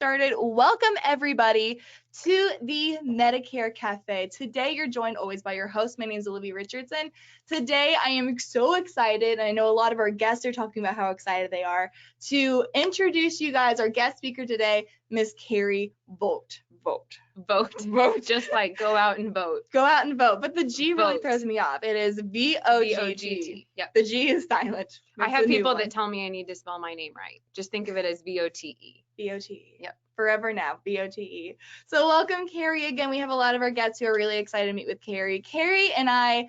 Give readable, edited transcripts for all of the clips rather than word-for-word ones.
started. Welcome everybody to the Medicare Cafe. Today you're joined always by your host. My name is Olivia Richardson. Today I am so excited, and I know a lot of our guests are talking about how excited they are, to introduce you guys our guest speaker today, Miss Carrie Vogt. Vote. Just like go out and vote. Go out and vote. But the G really Vote. throws me off. It is V-O-G-T. Yep. The G is silent. I have people that tell me I need to spell my name right. Just think of it as V-O-T-E. V-O-T-E. Yep. Forever now, V-O-T-E. So welcome, Carrie. Again, we have a lot of our guests who are really excited to meet with Carrie. Carrie and I,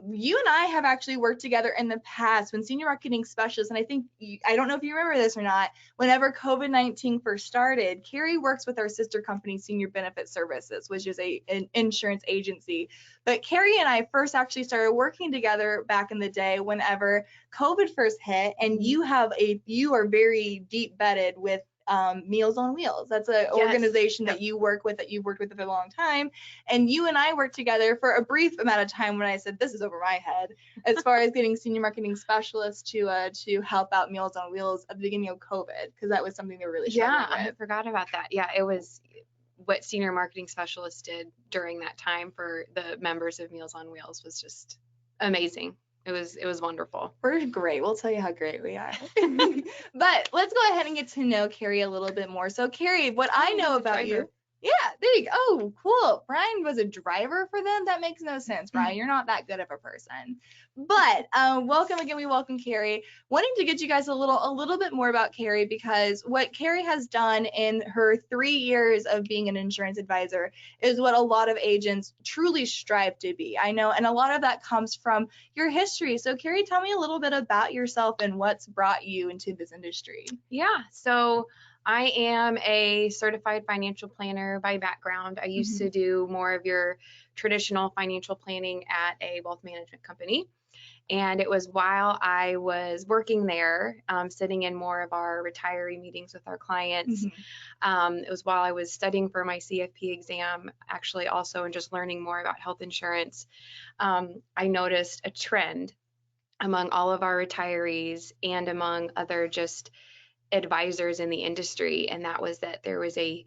you and I have actually worked together in the past when senior marketing specialists, and I think, I don't know if you remember this or not, whenever COVID-19 first started, Carrie works with our sister company, Senior Benefit Services, which is an insurance agency. But Carrie and I first actually started working together back in the day whenever COVID first hit, and you are very deep bedded with Meals on Wheels. That's an organization that you work with, that you've worked with for a long time. And you and I worked together for a brief amount of time when I said, this is over my head, as far as getting senior marketing specialists to help out Meals on Wheels at the beginning of COVID, because that was something they were really struggling with. I forgot about that. Yeah, it was what senior marketing specialists did during that time for the members of Meals on Wheels was just amazing. It was wonderful. We're great. We'll tell you how great we are. But let's go ahead and get to know Carrie a little bit more. So Carrie, what I know about you. Yeah, there you go. Oh, cool. Brian was a driver for them. That makes no sense, Brian. You're not that good of a person. But welcome again. We welcome Carrie. Wanting to get you guys a little bit more about Carrie, because what Carrie has done in her 3 years of being an insurance advisor is what a lot of agents truly strive to be. I know, and a lot of that comes from your history. So Carrie, tell me a little bit about yourself and what's brought you into this industry. Yeah, so I am a certified financial planner by background. I used to do more of your traditional financial planning at a wealth management company. And it was while I was working there, sitting in more of our retiree meetings with our clients. It was while I was studying for my CFP exam, actually also, and just learning more about health insurance. I noticed a trend among all of our retirees and among other just advisors in the industry, and that was that there was a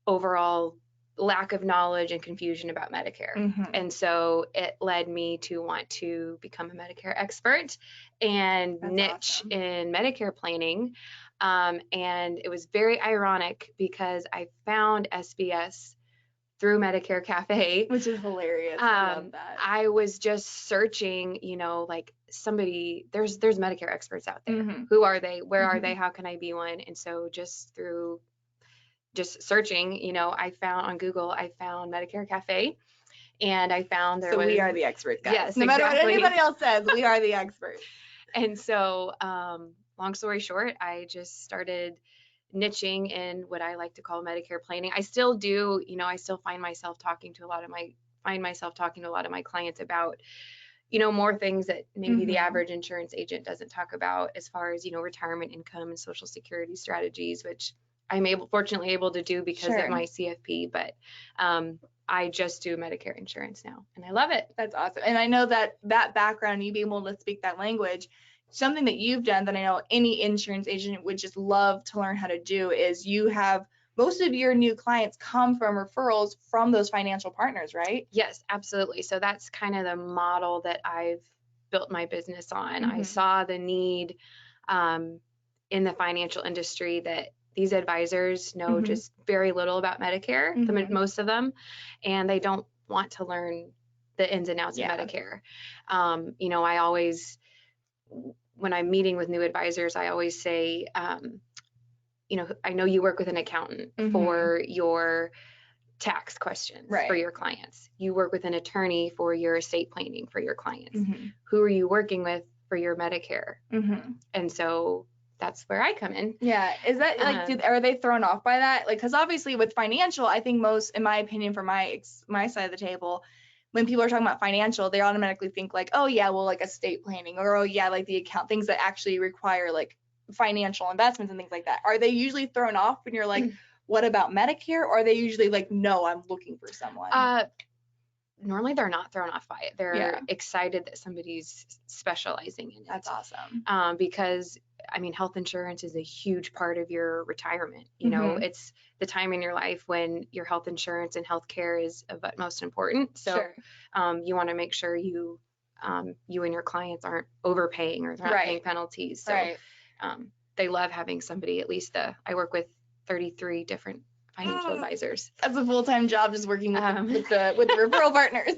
overall lack of knowledge and confusion about Medicare. And so it led me to want to become a Medicare expert and niche in Medicare planning. And it was very ironic because I found SBS through Medicare Cafe, which is hilarious. I love that. I was just searching, like somebody, there's Medicare experts out there. Who are they? Where are they? How can I be one? And so just through searching, I found on Google, I found Medicare Cafe, and I found there was. So we are the experts, guys. Yes, no matter what anybody else says, we are the experts. And so, long story short, I just started niching in what I like to call Medicare planning. I still do, I still find myself talking to a lot of my clients about, more things that maybe the average insurance agent doesn't talk about, as far as, retirement income and Social Security strategies, which I'm fortunately able to do because of my CFP, but I just do Medicare insurance now, and I love it. That's awesome. And I know that background, you being able to speak that language, something that you've done that I know any insurance agent would just love to learn how to do is you have most of your new clients come from referrals from those financial partners, right? Yes, absolutely. So that's kind of the model that I've built my business on. I saw the need in the financial industry that these advisors know just very little about Medicare, most of them, and they don't want to learn the ins and outs of Medicare. I always, when I'm meeting with new advisors, I always say, I know you work with an accountant for your tax questions for your clients. You work with an attorney for your estate planning for your clients. Who are you working with for your Medicare? And so that's where I come in. Yeah. Is that are they thrown off by that? Because obviously with financial, I think most, in my opinion, from my side of the table, when people are talking about financial, they automatically think oh yeah, well, estate planning, or oh yeah, the account, things that actually require financial investments and things like that. Are they usually thrown off when you're what about Medicare? Or are they usually no, I'm looking for someone? Normally they're not thrown off by it. They're excited that somebody's specializing in it. That's awesome. Because I mean, health insurance is a huge part of your retirement. You know, it's the time in your life when your health insurance and health care is of utmost importance. So Sure. you want to make sure you and your clients aren't overpaying or they're not paying penalties. So they love having somebody, at least I work with 33 different financial advisors. That's a full-time job, just working with the referral partners.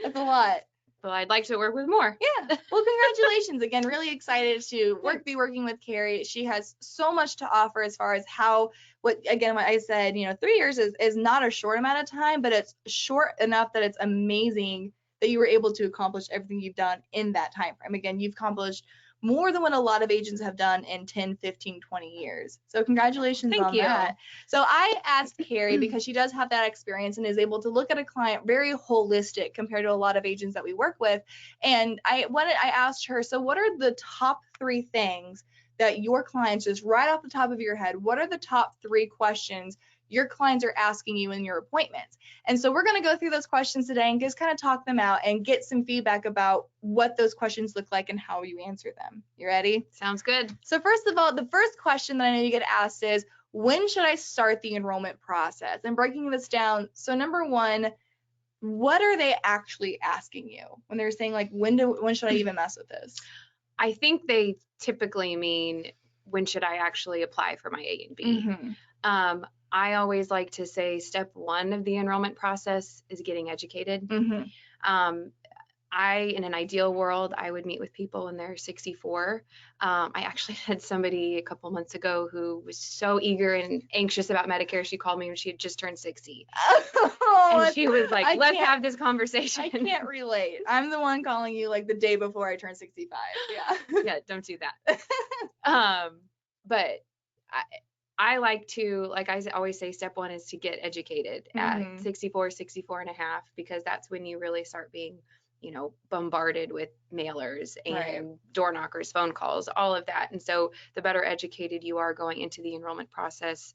That's a lot. Well, I'd like to work with more. Yeah. Well, congratulations again. Really excited to be working with Carrie. She has so much to offer as far as what I said, 3 years is not a short amount of time, but it's short enough that it's amazing that you were able to accomplish everything you've done in that time frame. Again, you've accomplished more than what a lot of agents have done in 10, 15, 20 years. So congratulations on that. So I asked Carrie because she does have that experience and is able to look at a client very holistic compared to a lot of agents that we work with. And I asked her, so what are the top 3 things that your clients, just right off the top of your head, what are the top 3 questions your clients are asking you in your appointments? And so we're going to go through those questions today and just kind of talk them out and get some feedback about what those questions look like and how you answer them. You ready? Sounds good. So first of all, the first question that I know you get asked is, when should I start the enrollment process? And breaking this down, so number 1, what are they actually asking you when they're saying, like, when should I even mess with this? I think they typically mean, when should I actually apply for my A and B? I always like to say step 1 of the enrollment process is getting educated. In an ideal world, I would meet with people when they're 64. I actually had somebody a couple months ago who was so eager and anxious about Medicare. She called me when she had just turned 60. And she was like, let's have this conversation. I can't relate. I'm the one calling you like the day before I turn 65. Yeah. Yeah, don't do that. But I like to, like I always say, step 1 is to get educated at 64, 64 and a half, because that's when you really start being, bombarded with mailers and door knockers, phone calls, all of that. And so the better educated you are going into the enrollment process,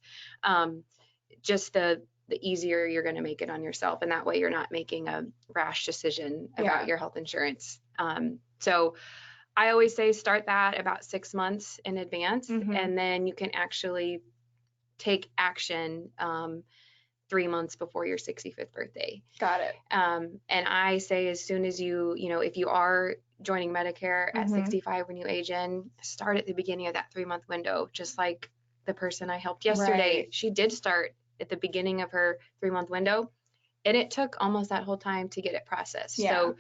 just the easier you're going to make it on yourself. And that way you're not making a rash decision about your health insurance. So I always say start that about 6 months in advance, and then you can actually take action 3 months before your 65th birthday. Got it. And I say, as soon as if you are joining Medicare at 65 when you age in, start at the beginning of that 3-month window. Just like the person I helped yesterday, she did start at the beginning of her 3-month window, and it took almost that whole time to get it processed. So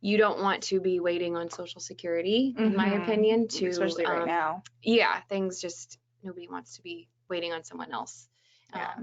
you don't want to be waiting on Social Security, in my opinion, especially right now. Yeah, nobody wants to be waiting on someone else.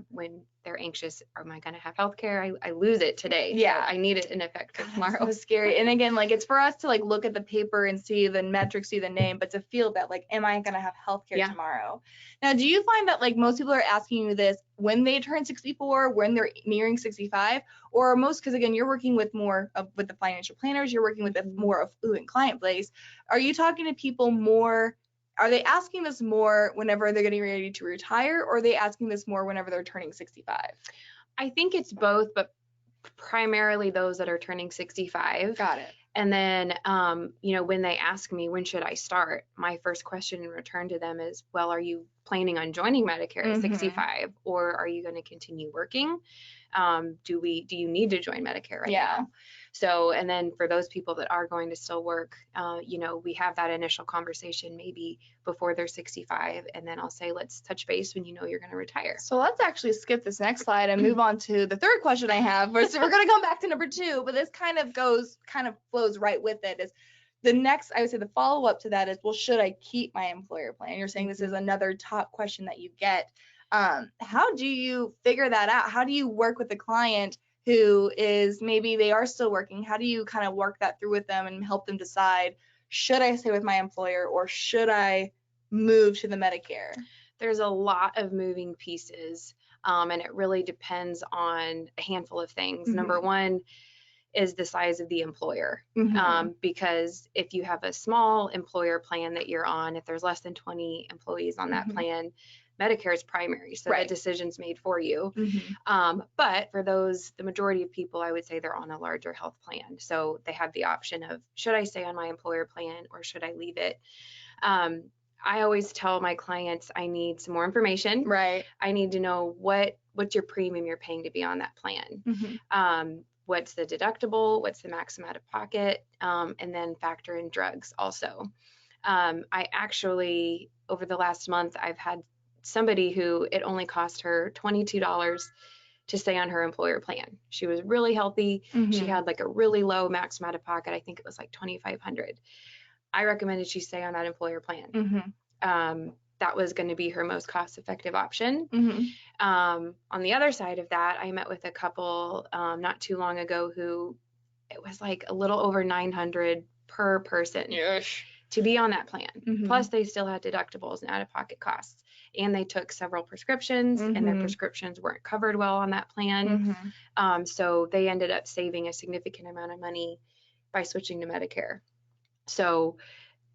When they're anxious, am I going to have health care? I lose it today. Yeah. So I need it in effect for tomorrow. So scary. And again, like, it's for us to like look at the paper and see the metrics, see the name, but to feel that, like, am I going to have health care tomorrow? Now, do you find that like most people are asking you this when they turn 64, when they're nearing 65, or most, because again, you're working with more with the financial planners, you're working with a more affluent client base. Are you talking to people more? Are they asking this more whenever they're getting ready to retire, or are they asking this more whenever they're turning 65? I think it's both, but primarily those that are turning 65. Got it. And then, when they ask me, when should I start? My first question in return to them is, well, are you planning on joining Medicare at 65, or are you going to continue working? Do you need to join Medicare right now? So, and then for those people that are going to still work, we have that initial conversation maybe before they're 65, and then I'll say, let's touch base when you're going to retire. So let's actually skip this next slide and move on to the third question I have. So we're going to come back to number 2, but this kind of flows right with it. Is the next, I would say the follow-up to that is, well, should I keep my employer plan? You're saying this is another top question that you get. How do you figure that out? How do you work with the client who is, maybe they are still working? How do you kind of work that through with them and help them decide, should I stay with my employer or should I move to the Medicare? There's a lot of moving pieces, and it really depends on a handful of things. Number 1 is the size of the employer, because if you have a small employer plan that you're on, if there's less than 20 employees on that plan, Medicare is primary, so the decision's made for you. But for the majority of people, I would say they're on a larger health plan. So they have the option of, should I stay on my employer plan or should I leave it? I always tell my clients I need some more information. Right. I need to know what's your premium you're paying to be on that plan. What's the deductible? What's the maximum out of pocket? And then factor in drugs also. I actually, over the last month, I've had somebody who it only cost her $22 to stay on her employer plan. She was really healthy. She had like a really low maximum out of pocket. I think it was like $2,500. I recommended she stay on that employer plan. That was going to be her most cost-effective option. On the other side of that, I met with a couple not too long ago who it was like a little over $900 per person to be on that plan. Plus, they still had deductibles and out-of-pocket costs. And they took several prescriptions, and their prescriptions weren't covered well on that plan. So they ended up saving a significant amount of money by switching to Medicare. So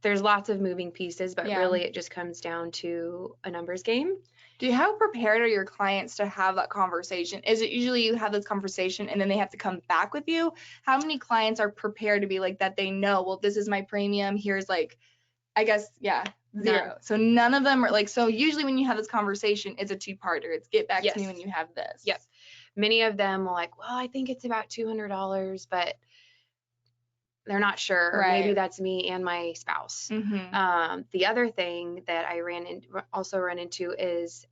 there's lots of moving pieces, but really it just comes down to a numbers game. How prepared are your clients to have that conversation? Is it usually you have this conversation and then they have to come back with you? How many clients are prepared to be like that? They know, well, this is my premium. Here's like, I guess, zero. None. So none of them are like, so usually when you have this conversation, it's a two-parter. It's get back to me when you have this. Yep. Many of them will like, well, I think it's about $200, but they're not sure. Or maybe that's me and my spouse. The other thing that I also run into is,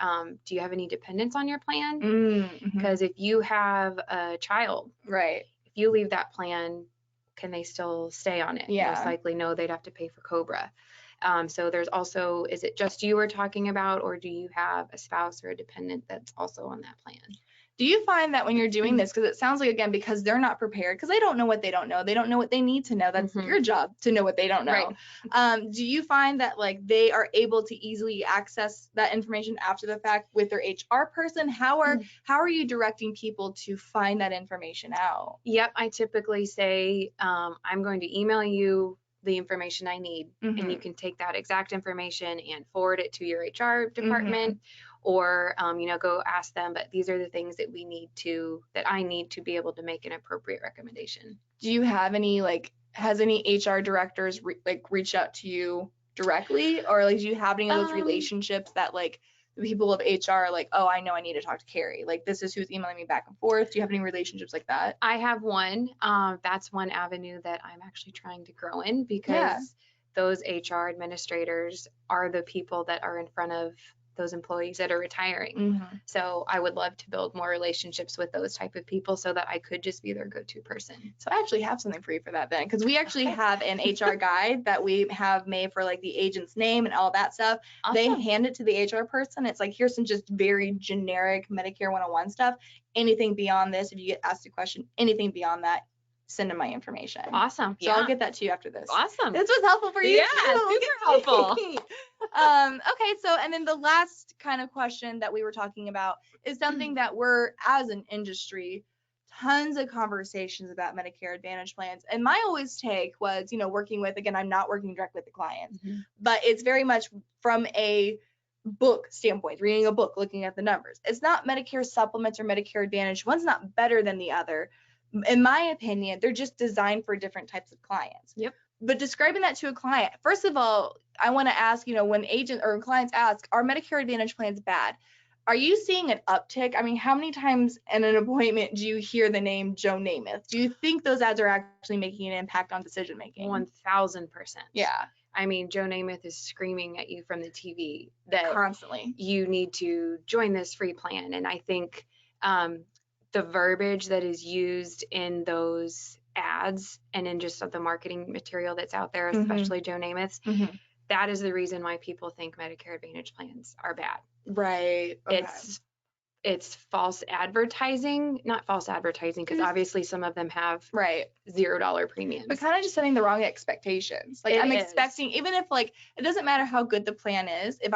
do you have any dependents on your plan? Because if you have a child, if you leave that plan, can they still stay on it? Most likely no, they'd have to pay for COBRA. So there's also, is it just you we're talking about, or do you have a spouse or a dependent that's also on that plan? Do you find that when you're doing this, because it sounds like, again, because they're not prepared, because they don't know what they don't know. They don't know what they need to know. That's your job to know what they don't know. Do you find that like they are able to easily access that information after the fact with their HR person? How are you directing people to find that information out? Yep. I typically say, I'm going to email you the information I need, and you can take that exact information and forward it to your HR department, or go ask them, but these are the things that I need to be able to make an appropriate recommendation. Do you have any, has any HR directors reached out to you directly, or like do you have any of those relationships that like the people of HR are like, oh, I know I need to talk to Carrie, like this is who's emailing me back and forth? Do you have any relationships like that? I have one. That's one avenue that I'm actually trying to grow in, because those HR administrators are the people that are in front of those employees that are retiring. So I would love to build more relationships with those type of people so that I could just be their go-to person. So I actually have something for you for that then, because we actually have an HR guide that we have made for like the agent's name and all that stuff. Awesome. They hand it to the HR person. It's like, here's some just very generic Medicare 101 stuff. Anything beyond this, if you get asked a question, anything beyond that, send them my information. Awesome. So I'll get that to you after this. Awesome. This was helpful for you. Yeah, super helpful. Okay, so and then the last kind of question that we were talking about is something that we're, as an industry, tons of conversations about Medicare Advantage plans. And my always take was, working with, again, I'm not working directly with the clients, but it's very much from a book standpoint, reading a book, looking at the numbers. It's not Medicare supplements or Medicare Advantage. One's not better than the other. In my opinion, they're just designed for different types of clients. Yep. But describing that to a client, first of all, I want to ask, when agents or clients ask, are Medicare Advantage plans bad? Are you seeing an uptick? I mean, how many times in an appointment do you hear the name Joe Namath? Do you think those ads are actually making an impact on decision making? 1000%. Yeah. I mean, Joe Namath is screaming at you from the TV that constantly you need to join this free plan. And I think the verbiage that is used in those ads and in just the marketing material that's out there, especially Joe Namath's, that is the reason why people think Medicare Advantage plans are bad. Right. Okay. It's false advertising, not false advertising, because obviously some of them have $0 premiums. But kind of just setting the wrong expectations. Like I'm expecting, even if like it doesn't matter how good the plan is, if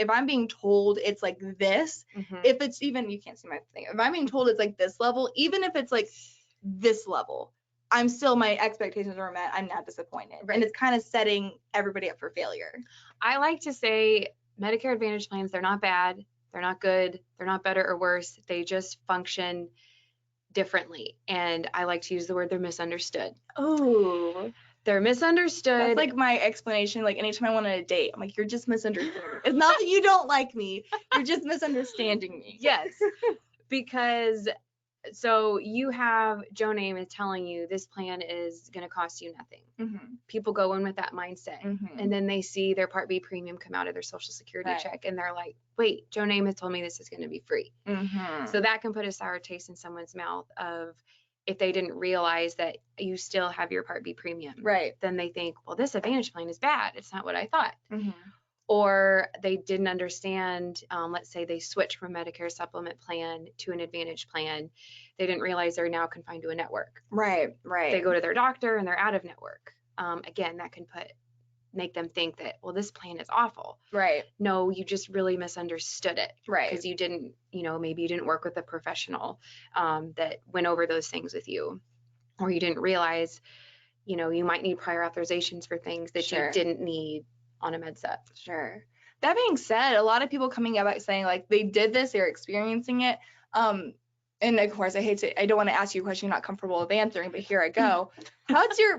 I'm being told it's like this, if it's even, you can't see my thing. If I'm being told it's like this level, even if it's like this level, I'm still, my expectations are met. I'm not disappointed. Right. And it's kind of setting everybody up for failure. I like to say Medicare Advantage plans, they're not bad. They're not good. They're not better or worse. They just function differently. And I like to use the word they're misunderstood. Oh. They're misunderstood. That's like my explanation. Like anytime I want a date, I'm like, you're just misunderstanding. It's not that you don't like me. You're just misunderstanding me. Yes, because so you have Joe Namath telling you this plan is going to cost you nothing. Mm-hmm. People go in with that mindset, Mm-hmm. and then they see their Part B premium come out of their Social Security Right. check, and they're like, wait, Joe Namath told me this is going to be free. Mm-hmm. So that can put a sour taste in someone's mouth of if they didn't realize that you still have your Part B premium. Right. Then they think, well, this Advantage plan is bad. It's not what I thought. Mm-hmm. Or they didn't understand, let's say they switch from a Medicare supplement plan to an Advantage plan. They didn't realize they're now confined to a network. Right. Right. They go to their doctor and they're out of network. Again, that can make them think that, well, this plan is awful. Right. No, you just really misunderstood it. Right. Because you didn't, maybe you didn't work with a professional that went over those things with you. Or you didn't realize, you might need prior authorizations for things that Sure. you didn't need on a med sup. Sure. That being said, a lot of people coming about saying like they did this, they're experiencing it. And of course, I don't want to ask you a question you're not comfortable with answering, but here I go. What's your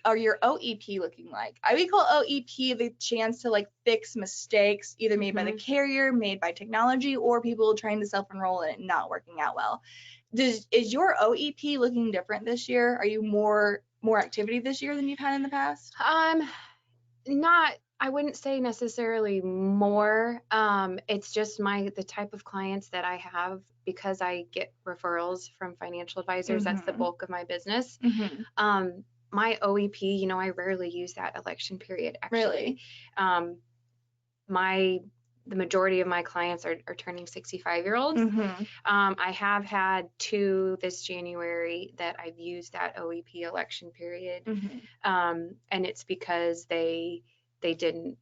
OEP looking like? I would call OEP the chance to like fix mistakes either made by the carrier, made by technology, or people trying to self-enroll and it not working out well. Is your OEP looking different this year? Are you more activity this year than you've had in the past? I wouldn't say necessarily more. It's just the type of clients that I have because I get referrals from financial advisors. That's the bulk of my business. Mm-hmm. My OEP, I rarely use that election period actually. Really? The majority of my clients are turning 65-year-olds. Mm-hmm. I have had 2 this January that I've used that OEP election period. Mm-hmm. And it's because they didn't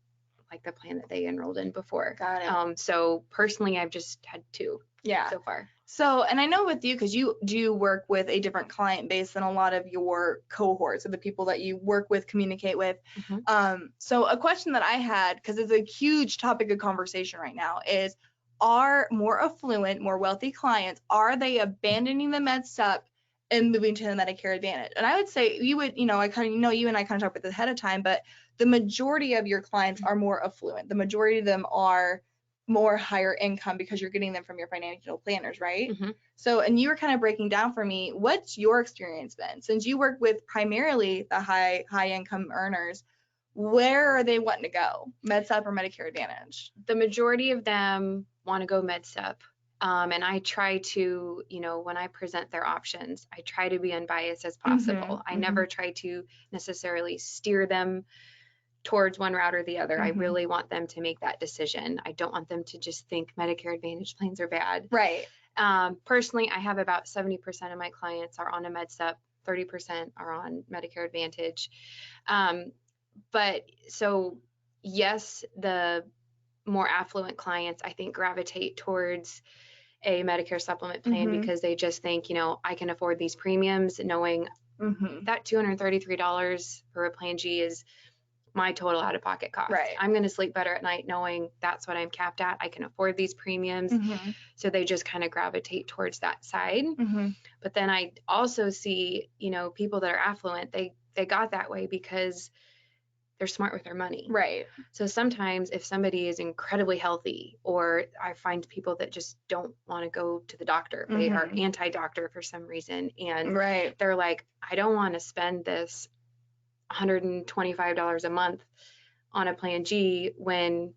like the plan that they enrolled in before. Got it. So personally, I've just had 2 so far. So, and I know with you, because you do work with a different client base than a lot of your cohorts of the people that you work with, communicate with. Mm-hmm. So a question that I had, because it's a huge topic of conversation right now, is are more affluent, more wealthy clients, are they abandoning the med sup and moving to the Medicare Advantage? And I would say you would, I kind of know you and I kind of talked about this ahead of time, but the majority of your clients are more affluent. The majority of them are more higher income because you're getting them from your financial planners, right? Mm-hmm. So, and you were kind of breaking down for me, what's your experience been? Since you work with primarily the high income earners, where are they wanting to go? Med sup or Medicare Advantage? The majority of them want to go med sup. And I try to, when I present their options, I try to be unbiased as possible. I never try to necessarily steer them towards one route or the other. I really want them to make that decision. I don't want them to just think Medicare Advantage plans are bad. Right. Personally, I have about 70% of my clients are on a med sup, 30% are on Medicare Advantage. But so yes, the more affluent clients, I think, gravitate towards a Medicare supplement plan because they just think, I can afford these premiums, knowing that $233 for a Plan G is my total out-of-pocket cost. Right. I'm going to sleep better at night knowing that's what I'm capped at. I can afford these premiums. So they just kind of gravitate towards that side. But then I also see, people that are affluent, they got that way because they're smart with their money. Right. So sometimes if somebody is incredibly healthy, or I find people that just don't want to go to the doctor, they are anti-doctor for some reason, and they're like, I don't want to spend this $125 a month on a Plan G when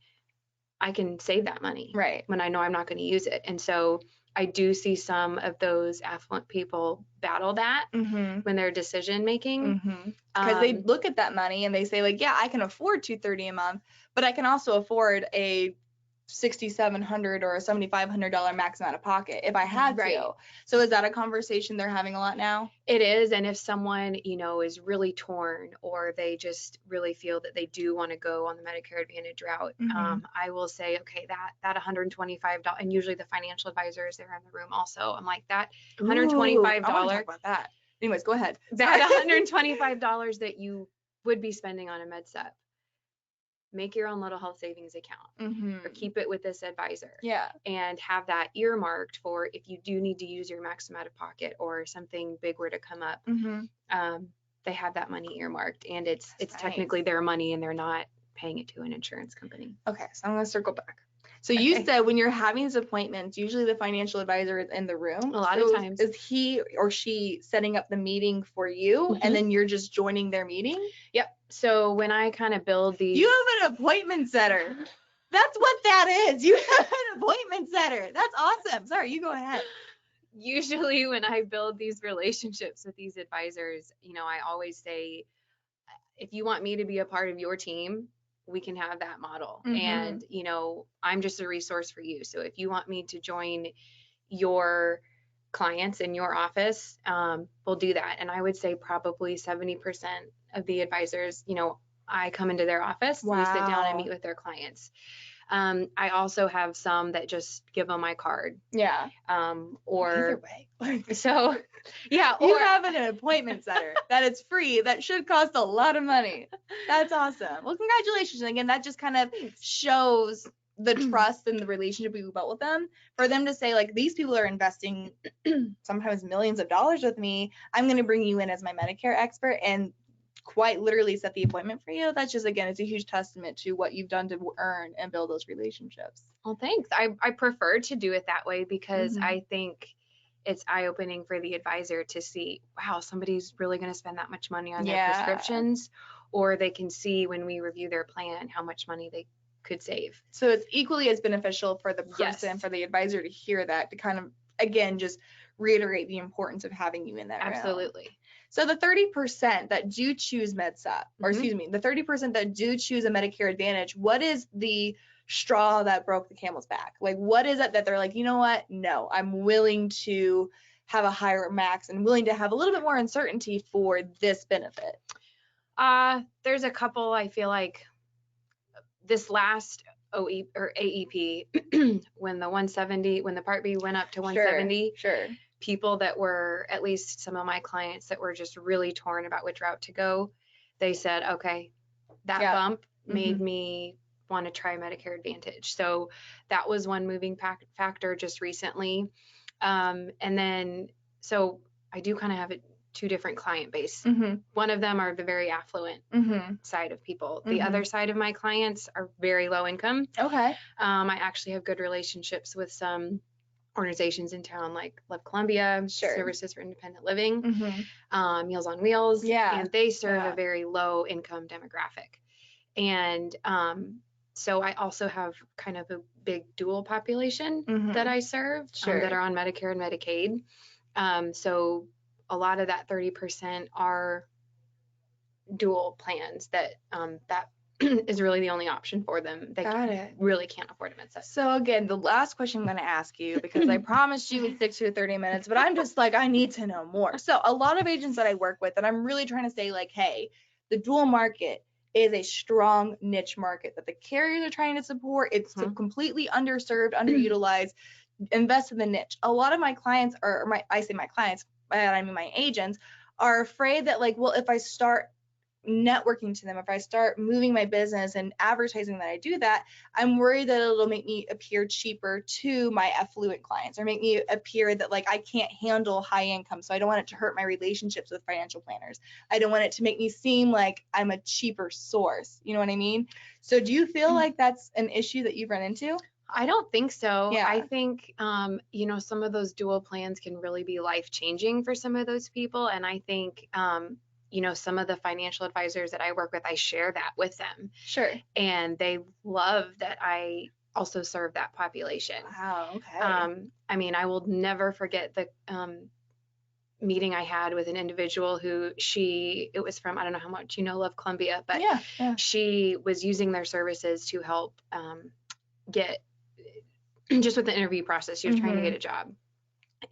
I can save that money, when I know I'm not going to use it. And so I do see some of those affluent people battle that when they're decision making. Because they look at that money and they say like, yeah, I can afford $230 a month, but I can also afford a $6,700 or a $7,500 max amount of pocket if I had to. So is that a conversation they're having a lot now? It is. And if someone, is really torn, or they just really feel that they do want to go on the Medicare Advantage route, I will say, okay, that $125, and usually the financial advisor is there in the room also. I'm like, that $125. I want to talk about that. Anyways, go ahead. That $125 that you would be spending on a med sup, make your own little health savings account or keep it with this advisor. And have that earmarked for if you do need to use your maximum out of pocket or something big were to come up. they have that money earmarked, and it's Nice. technically their money, and they're not paying it to an insurance company. Okay, so I'm going to circle back. So you Okay. said when you're having these appointments, usually the financial advisor is in the room. A lot of times. Is he or she setting up the meeting for you, and then you're just joining their meeting? Yep. So when I kind of build these. You have an appointment setter. That's what that is. You have an appointment setter. That's awesome. Sorry, you go ahead. Usually when I build these relationships with these advisors, I always say, if you want me to be a part of your team, we can have that model. And, I'm just a resource for you. So if you want me to join your clients in your office, we'll do that. And I would say probably 70% of the advisors, I come into their office, we sit down and meet with their clients. I also have some that just give them my card. Yeah. Or either way. So yeah. You have an appointment setter that is free, that should cost a lot of money. That's awesome. Well, congratulations. And again, that just kind of shows the trust and the relationship we built with them. For them to say, like, these people are investing sometimes millions of dollars with me. I'm going to bring you in as my Medicare expert and quite literally set the appointment for you. That's just, again, it's a huge testament to what you've done to earn and build those relationships. Well, thanks. I prefer to do it that way because I think it's eye-opening for the advisor to see, wow, somebody's really going to spend that much money on their prescriptions, or they can see when we review their plan how much money they could save. So it's equally as beneficial for the person, for the advisor to hear that, to kind of, again, just reiterate the importance of having you in that room. Absolutely. So the 30% that do choose MedSup, or excuse me, the 30% that do choose a Medicare Advantage, what is the straw that broke the camel's back? Like, what is it that they're like, you know what? No, I'm willing to have a higher max and willing to have a little bit more uncertainty for this benefit? There's a couple, I feel like this last AEP, when the Part B went up to 170, people that were, at least some of my clients that were just really torn about which route to go, they said, okay, that bump made me want to try Medicare Advantage. So that was one moving factor just recently. And then, so I do kind of have two different client base. One of them are the very affluent side of people. The other side of my clients are very low income. Okay. I actually have good relationships with some organizations in town like Love Columbia, Services for Independent Living, Meals on Wheels, and they serve a very low income demographic. And so I also have kind of a big dual population that I serve that are on Medicare and Medicaid. So a lot of that 30% are dual plans that is really the only option for them. They really can't afford a MedSup. So again, the last question I'm going to ask you, because I promised you we'd stick to 30 minutes, but I'm just like, I need to know more. So a lot of agents that I work with, and I'm really trying to say, like, hey, the dual market is a strong niche market that the carriers are trying to support. It's completely underserved, underutilized. Invest in the niche. A lot of my clients I say my clients, I mean my agents, are afraid that, like, well, if I start networking to them, if I start moving my business and advertising that I do that, I'm worried that it'll make me appear cheaper to my affluent clients, or make me appear that, like, I can't handle high income. So I don't want it to hurt my relationships with financial planners. I don't want it to make me seem like I'm a cheaper source. You know what I mean? So do you feel like that's an issue that you've run into? I don't think so. I think, some of those dual plans can really be life-changing for some of those people. And I think, some of the financial advisors that I work with, I share that with them. Sure. And they love that I also serve that population. Wow, okay. I mean, I will never forget the meeting I had with an individual who it was from, I don't know how much Love Columbia, but she was using their services to help get, just with the interview process, she was trying to get a job.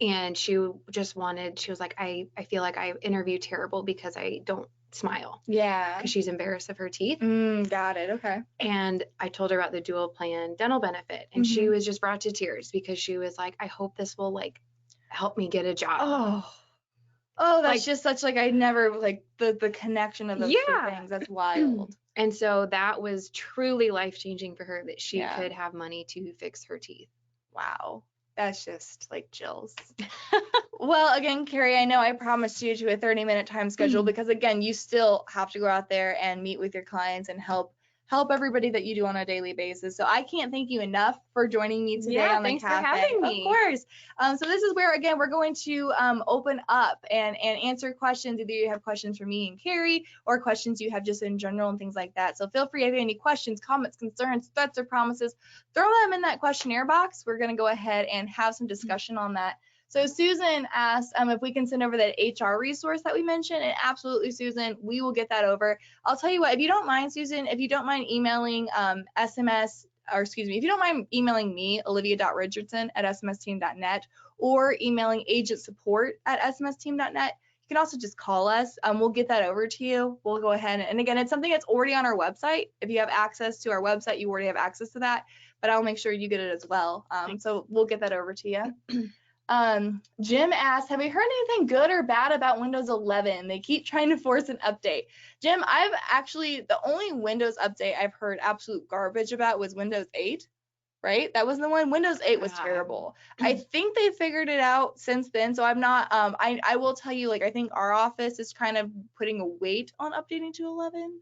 And she was like, I feel like I interview terrible because I don't smile. Yeah. Because she's embarrassed of her teeth. Got it. Okay. And I told her about the dual plan dental benefit. And she was just brought to tears because she was like, I hope this will, like, help me get a job. Oh, that's just such, like, I never, like, the connection of those two things. That's wild. And so that was truly life-changing for her, that she could have money to fix her teeth. Wow. That's just, like, chills. Well, again, Carrie, I know I promised you to a 30-minute time schedule because, again, you still have to go out there and meet with your clients and help everybody that you do on a daily basis. So I can't thank you enough for joining me today on the thanks cafe. for having me. Of course. So this is where, again, we're going to open up and answer questions. Either you have questions for me and Carrie or questions you have just in general and things like that. So feel free if you have any questions, comments, concerns, threats, or promises, throw them in that questionnaire box. We're going to go ahead and have some discussion on that. So Susan asked if we can send over that HR resource that we mentioned, and absolutely, Susan, we will get that over. I'll tell you what, if you don't mind, Susan, if you don't mind emailing SMS, or excuse me, if you don't mind emailing me, olivia.richardson@smsteam.net, or emailing agent support@smsteam.net, you can also just call us. We'll get that over to you. We'll go ahead, and again, it's something that's already on our website. If you have access to our website, you already have access to that, but I'll make sure you get it as well. So we'll get that over to you. Jim asked, have we heard anything good or bad about Windows 11? They keep trying to force an update. Jim, I've actually, the only Windows update I've heard absolute garbage about was Windows 8, right? That was the one. Windows 8 was terrible. I think they figured it out since then, so I'm not, I will tell you, like, I think our office is kind of putting a weight on updating to 11.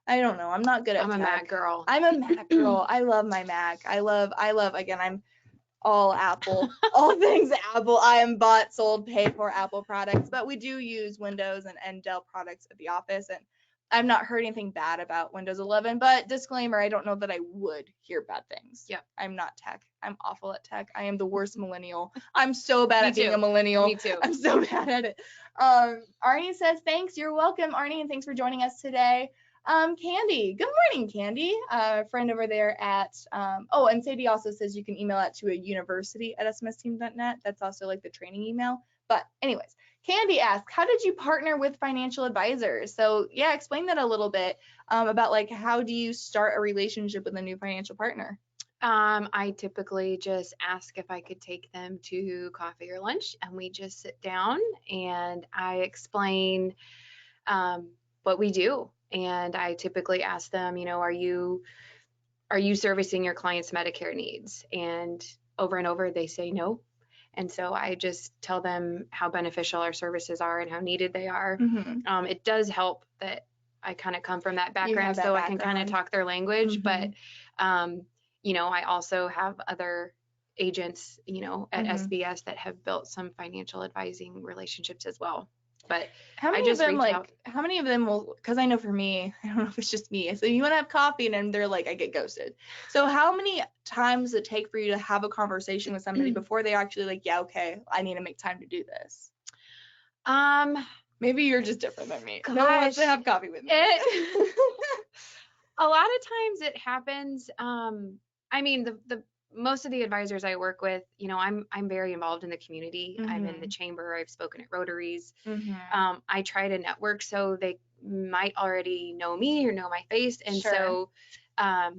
I don't know. I'm not good at I'm a tech. Mac girl. I'm a Mac girl. I love my Mac. I love, again, I'm all Apple, all things Apple. I am bought, sold, paid for Apple products, but we do use Windows and Dell products at the office, and I've not heard anything bad about Windows 11, but disclaimer, I don't know that I would hear bad things. Yep. I'm not tech. I'm awful at tech. I am the worst millennial. I'm so bad at being a millennial. Me too. I'm so bad at it. Arnie says, thanks. You're welcome, Arnie, and thanks for joining us today. Candy, good morning, Candy. A friend over there at, and Sadie also says you can email that to a university@smsteam.net. That's also like the training email. But anyways, Candy asks, how did you partner with financial advisors? So yeah, explain that a little bit about like how do you start a relationship with a new financial partner? I typically just ask if I could take them to coffee or lunch, and we just sit down and I explain what we do. And I typically ask them, are you servicing your client's Medicare needs? And over they say no. And so I just tell them how beneficial our services are and how needed they are. Mm-hmm. It does help that I kind of come from that background, so I can kind of talk their language. Mm-hmm. But, I also have other agents, at Mm-hmm. SBS that have built some financial advising relationships as well. But how many of them will, because I know for me, I don't know if it's just me, so you want to have coffee and then they're like, I get ghosted. So how many times does it take for you to have a conversation with somebody before they actually like, yeah, okay, I need to make time to do this? Maybe you're just different than me. Gosh, no one wants to have coffee with me. A lot of times it happens. I mean, the most of the advisors I work with, I'm very involved in the community. Mm-hmm. I'm in the chamber. I've spoken at Rotaries. Mm-hmm. I try to network so they might already know me or know my face, and so I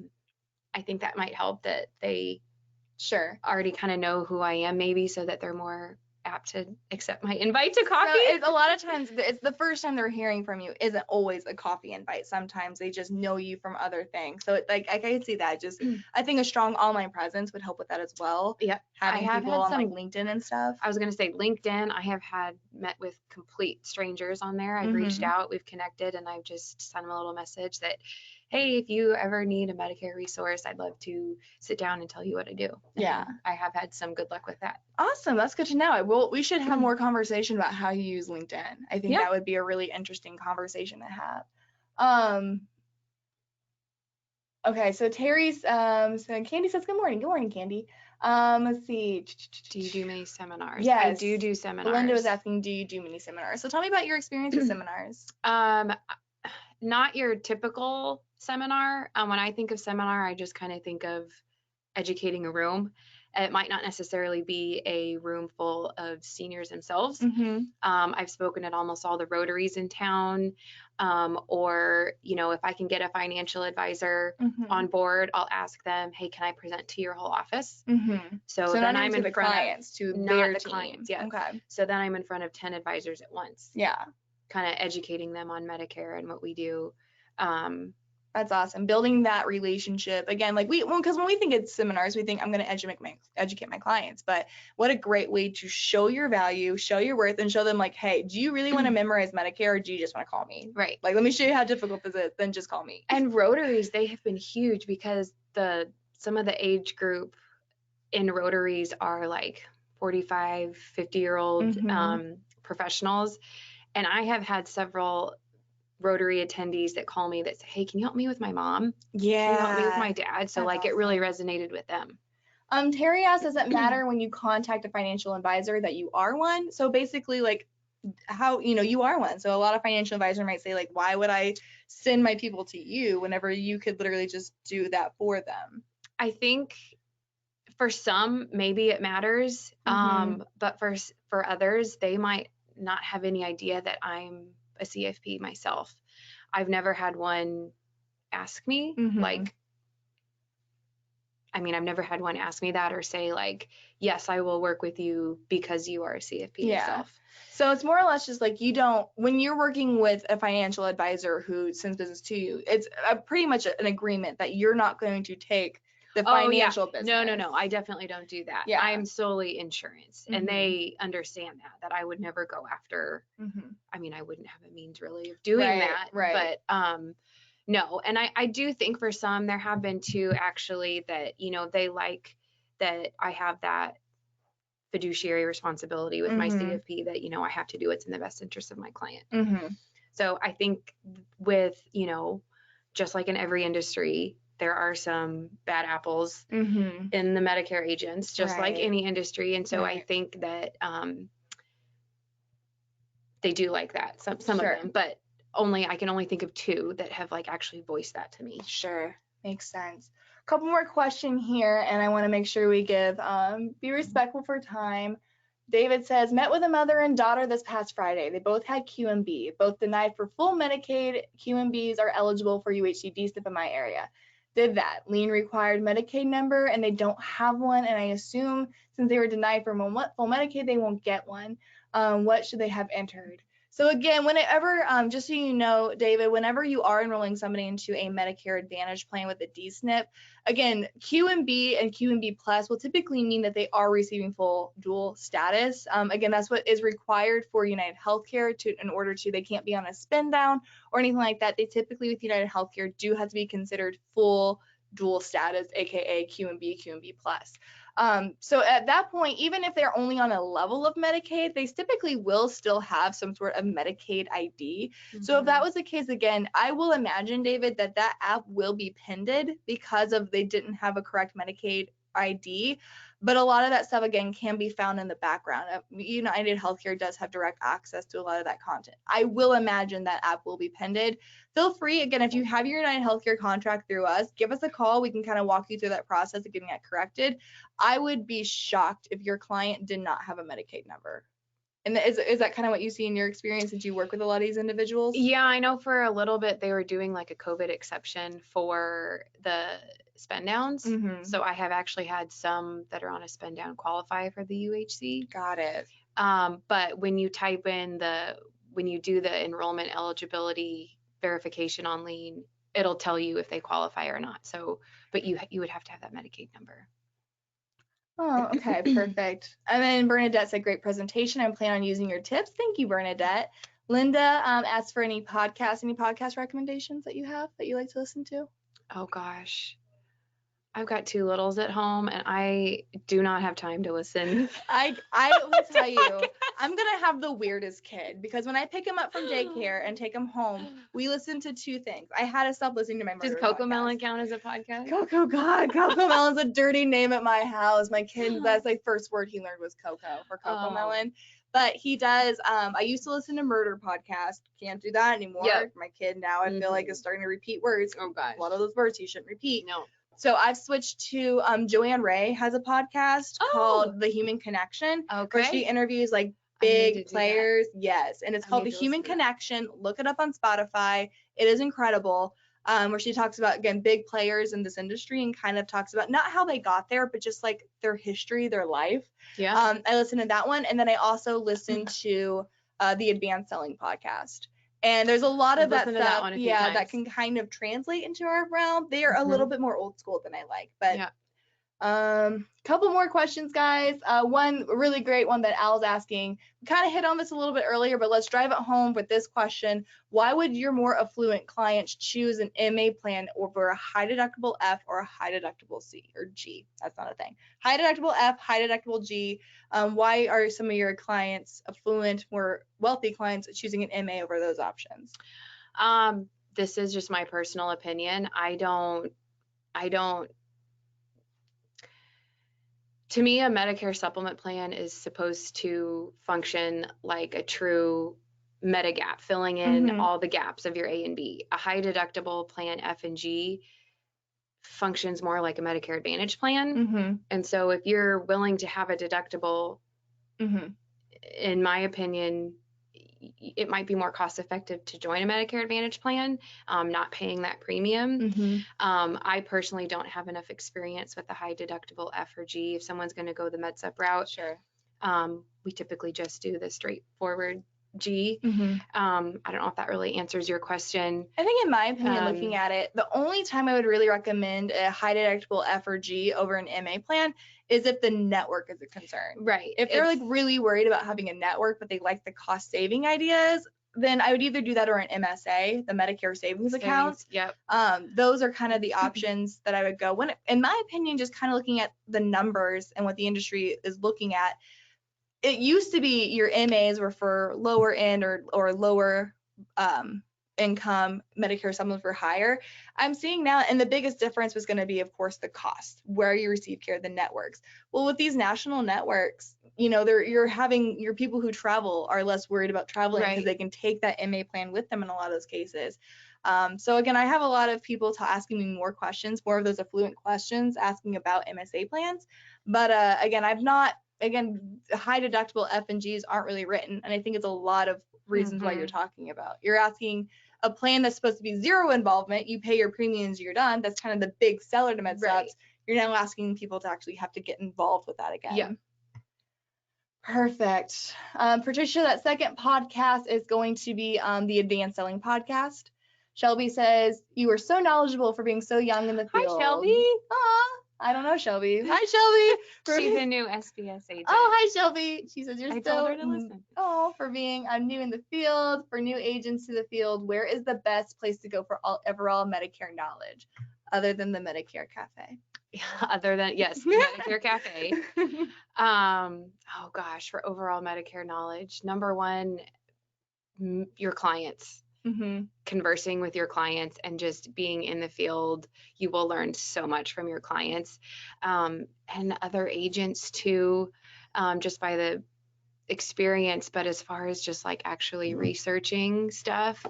think that might help that they already kind of know who I am, maybe, so that they're more apt to accept my invite to coffee. So it's a lot of times it's the first time they're hearing from you isn't always a coffee invite. Sometimes they just know you from other things. So like I can see that. Just I think a strong online presence would help with that as well. Yeah, having people on like LinkedIn and stuff. I was gonna say LinkedIn. I have met with complete strangers on there. I've reached out, we've connected, and I've just sent them a little message that, hey, if you ever need a Medicare resource, I'd love to sit down and tell you what I do. Yeah. And I have had some good luck with that. Awesome. That's good to know. We should have more conversation about how you use LinkedIn. I think that would be a really interesting conversation to have. Okay, so Terry's, so Candy says, good morning. Good morning, Candy. Let's see. Do you do many seminars? Yes. I do seminars. Belinda was asking, do you do many seminars? So tell me about your experience with seminars. Not your typical seminar. When I think of seminar, I just kind of think of educating a room. It might not necessarily be a room full of seniors themselves. Mm-hmm. I've spoken at almost all the Rotaries in town, or, if I can get a financial advisor on board, I'll ask them, hey, can I present to your whole office? Mm-hmm. So then I'm in front clients, of, to not their the team. clients, yeah. Okay. So then I'm in front of 10 advisors at once. Yeah. Kind of educating them on Medicare and what we do. That's awesome. Building that relationship again, like because when we think it's seminars, we think I'm going to educate my clients. But what a great way to show your value, show your worth, and show them like, hey, do you really want to memorize Medicare, or do you just want to call me? Right. Like, let me show you how difficult this is. Then just call me. And Rotaries, they have been huge because some of the age group in Rotaries are like 45, 50-year-old professionals, and I have had several Rotary attendees that call me that say, hey, can you help me with my mom? Yeah. Can you help me with my dad? So That's like awesome. It really resonated with them. Terry asks, does it matter when you contact a financial advisor that you are one? So basically, like, how, you are one. So a lot of financial advisors might say, like, why would I send my people to you whenever you could literally just do that for them? I think for some, maybe it matters. But for others, they might not have any idea that I'm a CFP myself. I've never had one ask me like, I've never had one ask me that or say like, yes, I will work with you because you are a CFP yourself. So it's more or less just like when you're working with a financial advisor who sends business to you, it's pretty much an agreement that you're not going to take the financial business. No. I definitely don't do that. Yeah. I'm solely insurance, and they understand that I would never go after, I wouldn't have a means really of doing that. Right. But no. And I do think for some, there have been two actually that, they like that I have that fiduciary responsibility with my CFP that, I have to do what's in the best interest of my client. So I think with, just like in every industry, there are some bad apples in the Medicare agents, just like any industry. And so I think that they do like that, some of them, but I can only think of two that have like actually voiced that to me. Sure. Makes sense. A couple more questions here, and I want to make sure we be respectful for time. David says, met with a mother and daughter this past Friday. They both had QMB, both denied for full Medicaid. QMBs are eligible for UHC DSNP in my area. Did that. Lien required Medicaid number, and they don't have one, and I assume since they were denied for full Medicaid, they won't get one. What should they have entered? So again, whenever, just so you know, David, whenever you are enrolling somebody into a Medicare Advantage plan with a DSNP, again, QMB and QMB Plus will typically mean that they are receiving full dual status. Again, that's what is required for United Healthcare in order to, they can't be on a spend down or anything like that. They typically with United Healthcare do have to be considered full dual status, aka QMB, QMB Plus. So at that point, even if they're only on a level of Medicaid, they typically will still have some sort of Medicaid ID. So if that was the case, again, I will imagine, David, that app will be pinned because of they didn't have a correct Medicaid ID. But a lot of that stuff, again, can be found in the background. United Healthcare does have direct access to a lot of that content. I will imagine that app will be pinned. Feel free, again, if you have your United Healthcare contract through us, give us a call. We can kind of walk you through that process of getting that corrected. I would be shocked if your client did not have a Medicaid number. And is that kind of what you see in your experience since you work with a lot of these individuals? Yeah, I know for a little bit they were doing like a COVID exception for the spend downs. So I have actually had some that are on a spend down qualify for the UHC. Got it. But when you type in when you do the enrollment eligibility verification on lien, it'll tell you if they qualify or not. So, but you would have to have that Medicaid number. Oh, okay, perfect. And then Bernadette said, great presentation. I plan on using your tips. Thank you, Bernadette. Linda asked for any podcast recommendations that you have that you like to listen to? Oh gosh. I've got two littles at home and I do not have time to listen. I will tell you, I'm going to have the weirdest kid because when I pick him up from daycare and take him home, we listen to two things. I had to stop listening to my murder Does Coco podcast. Melon count as a podcast? Coco Melon's a dirty name at my house. My kid, that's like first word he learned was Coco for Coco Melon. But he does, I used to listen to murder podcast. Can't do that anymore. Yep. My kid now I feel like is starting to repeat words. Oh gosh. A lot of those words he shouldn't repeat. No. So I've switched to Joanne Ray has a podcast called The Human Connection, where she interviews like big players. Yes, and it's called The Human Connection. Look it up on Spotify. It is incredible. Where she talks about, again, big players in this industry and kind of talks about not how they got there, but just like their history, their life. Yeah. I listened to that one, and then I also listened to the Advanced Selling podcast. And there's a lot of that Listen to that stuff, one a few yeah, that times. can kind of translate into our realm. They are a little bit more old school than I like, but Yeah. couple more questions, guys. One really great one that Al's asking. We kind of hit on this a little bit earlier, but let's drive it home with this question. Why would your more affluent clients choose an MA plan over a high deductible F or a high deductible C or G? That's not a thing. High deductible F, high deductible G. Why are some of your clients, affluent, more wealthy clients, choosing an MA over those options? This is just my personal opinion. I don't To me, a Medicare supplement plan is supposed to function like a true Medigap, filling in all the gaps of your A and B. A high deductible plan F and G functions more like a Medicare Advantage plan. And so if you're willing to have a deductible, in my opinion, it might be more cost effective to join a Medicare Advantage plan, not paying that premium. I personally don't have enough experience with the high deductible F or G. If someone's going to go the MedSup route, Sure. We typically just do the straightforward G. I don't know if that really answers your question. I think in my opinion, looking at it, the only time I would really recommend a high deductible F or G over an MA plan is if the network is a concern. Right. If they're like really worried about having a network, but they like the cost saving ideas, then I would either do that or an MSA, the Medicare savings account. Yep. Those are kind of the options that I would go. When, in my opinion, just kind of looking at the numbers and what the industry is looking at, it used to be your MAs were for lower end or lower income, Medicare supplements were higher. I'm seeing now, and the biggest difference was going to be, of course, the cost, where you receive care, the networks. Well, with these national networks, you know, you're having your people who travel are less worried about traveling because they can take that MA plan with them in a lot of those cases. So again, I have a lot of people asking me more questions, more of those affluent questions, asking about MSA plans. But again, high deductible F and Gs aren't really written, and I think it's a lot of reasons why you're talking about. You're asking a plan that's supposed to be zero involvement. You pay your premiums, you're done. That's kind of the big seller to MedSups. Right. You're now asking people to actually have to get involved with that again. Yeah. Perfect. Patricia, that second podcast is going to be the Advanced Selling podcast. Shelby says, you are so knowledgeable for being so young in the field. Hi, Shelby. I don't know Shelby. Hi, Shelby. She's a new SBS agent. Oh, hi, Shelby. She says, I told her to listen. For being new in the field, for new agents to the field, where is the best place to go for overall Medicare knowledge, other than the Medicare Cafe? Other than, yes, Medicare Cafe. Oh gosh, for overall Medicare knowledge, number one, your clients. Conversing with your clients and just being in the field, you will learn so much from your clients, and other agents too, just by the experience. But as far as just like actually researching stuff,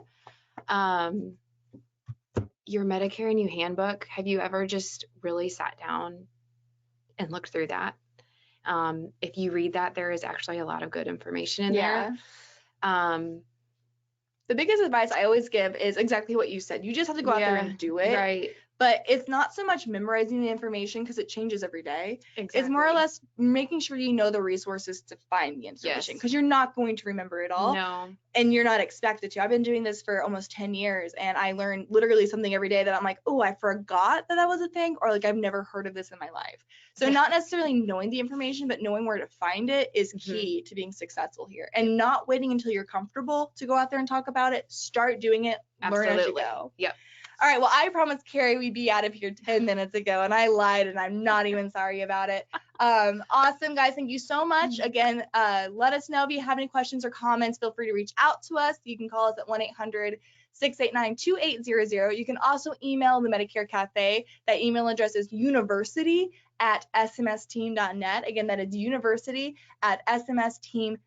your Medicare and You handbook, have you ever just really sat down and looked through that? If you read that, there is actually a lot of good information in there. The biggest advice I always give is exactly what you said. You just have to go out there and do it. Right. But it's not so much memorizing the information because it changes every day. Exactly. It's more or less making sure you know the resources to find the information, because you're not going to remember it all. No. And you're not expected to. I've been doing this for almost 10 years and I learn literally something every day that I'm like, oh, I forgot that was a thing, or like I've never heard of this in my life. So not necessarily knowing the information, but knowing where to find it is key to being successful here, and not waiting until you're comfortable to go out there and talk about it. Start doing it. Learn as you go. Yep. All right, well, I promised Carrie we'd be out of here 10 minutes ago, and I lied, and I'm not even sorry about it. Awesome, guys. Thank you so much. Again, let us know if you have any questions or comments. Feel free to reach out to us. You can call us at 1-800-689-2800. You can also email the Medicare Cafe. That email address is university@smsteam.net. Again, that is university@smsteam.net.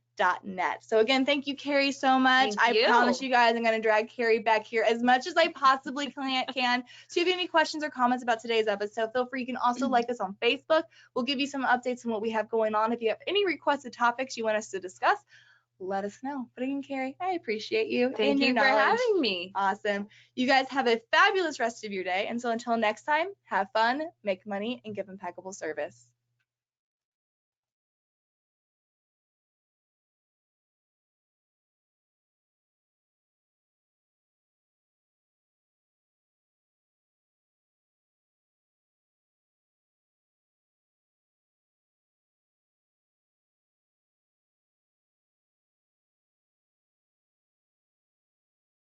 So again, thank you, Carrie, so much. I promise you guys I'm going to drag Carrie back here as much as I possibly can. So if you have any questions or comments about today's episode, feel free. You can also like us on Facebook. We'll give you some updates on what we have going on. If you have any requested topics you want us to discuss, let us know. But again, Carrie, I appreciate you. Thank you for having me. Awesome. You guys have a fabulous rest of your day. And so until next time, have fun, make money, and give impeccable service.